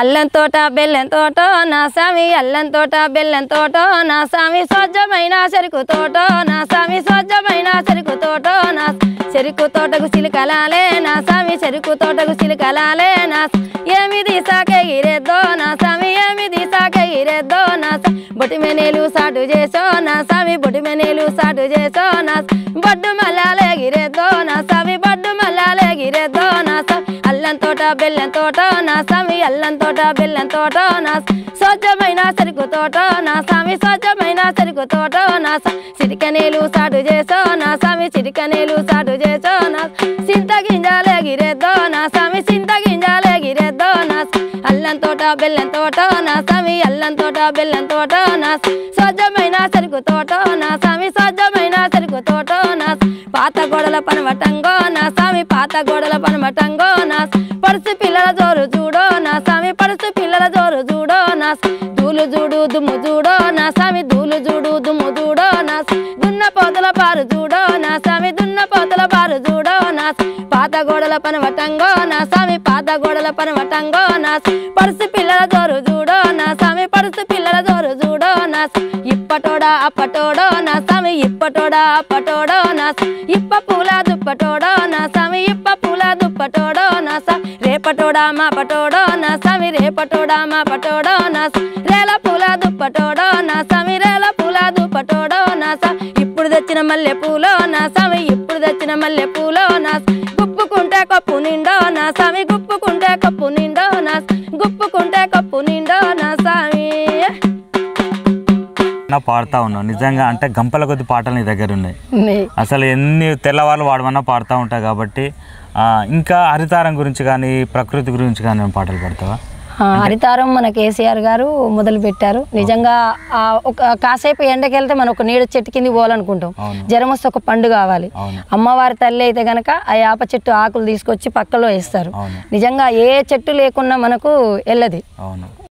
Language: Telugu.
అల్లం తోట బెల్లం తోట నా స్వామి అల్లం తోట బెల్లం తోట నా స్వామి స్వచ్ఛమైన చెరుకు తోట నా స్వామి స్వచ్ఛమైన చెరుకు తోట నా చెరుకు తోటకు చిలుకలాలే నా స్వామి చెరుకు తోటకు చిలుకలాలే నా ఏమి తీసాకే గిరేద్దో నా స్వామి ఏమి తీసాకే గిరేద్దో నా బొటిమెనేలు సాటు చేసో నా స్వామి బొటిమెనేలు సాటు చేసో నా బొడ్డు మల్లాలే గిరేద్దో నా స్వామి బొడ్డు మల్లాలే గిరేద్దో నా స్వామి అల్లం తోట బెల్లం తోట నా స్వామి అల్లం తోట బెల్లం తోట నా స్వచ్ఛమైన చెరుకు తోట నా స్వామి స్వచ్ఛమైన చెరుకు తోట నా చిటికనేలు సాటు చేసో నా స్వామి చిటికనేలు సాటు చేసో నా చింత గింజాలే గిరేద్దో నా స్వామి చింత గింజాలే గిరేద్దో నా అల్లం తోట బెల్లం తోట నా స్వామి అల్లం తోట బెల్లం తోట నా స్వచ్ఛమైన చెరుకు తోట నా స్వామి స్వచ్ఛమైన చెరుకు తోట నా పాత గోడల పనమటంగో నా స్వామి పాత గోడల పనమటంగో నా పడుసు పిల్లల జోరు చూడో నా స్వామి పడుసు పిల్లల జోరు చూడో నా దూలు చూడు దుమ్ము చూడో నా స్వామి దూలు చూడు దుమ్ము చూడో నా దున్న పోతల పారు చూడో నా స్వామి దున్న పోతల పారు చూడో నా పాత గోడల పనమటంగో నా స్వామి పాత గోడల పనమటంగో నా పడుసు పిల్లల జోరు చూడో నా స్వామి పడుసు పిల్లల జోరు చూడో నా ఇప్పటోడా అప్పటోడో నా స్వామి ఇప్పటోడా అప్పటోడో నా ఇప్ప పూల దుప్పటోడో నా స్వామి ఇప్ప పూల దుప్పటోడో నా రేపటోడా మా పటోడో నా స్వామి రేపటోడా మా పటోడో నా రేల పూల దుప్పటోడో నా స్వామి రేల పూల దుప్పటోడో నా ఇప్పుడు తెచ్చిన మల్లె పూలో నా స్వామి ఇప్పుడు తెచ్చిన మల్లె పూలో నా గుప్పుకుంటే కప్పు నిండో నా స్వామి గుప్పుకుంటే కప్పు నిండో నా గుప్పుకుంటే కప్పు నిండో నా స్వామి పాడుతా ఉన్నావు నిజంగా అంటే గంపల కొద్ది పాటలు నీ దగ్గర ఉన్నాయి అసలు ఎన్ని తెల్లవాళ్ళు వాడమన్నా పాడుతూ ఉంటావు కాబట్టి ఇంకా హరితారం గురించి కానీ ప్రకృతి గురించి కానీ పాటలు పాడతావా హరితారం మన కేసీఆర్ గారు మొదలు పెట్టారు నిజంగా ఒక కాసేపు ఎండకెళ్తే మనం ఒక నీడ చెట్టు కింద పోవాలనుకుంటాం జ్వరం వస్తే ఒక పండు కావాలి అమ్మవారి తల్లి అయితే గనక ఆ యాప చెట్టు ఆకులు తీసుకొచ్చి పక్కలో వేస్తారు నిజంగా ఏ చెట్టు లేకున్నా మనకు వెళ్ళది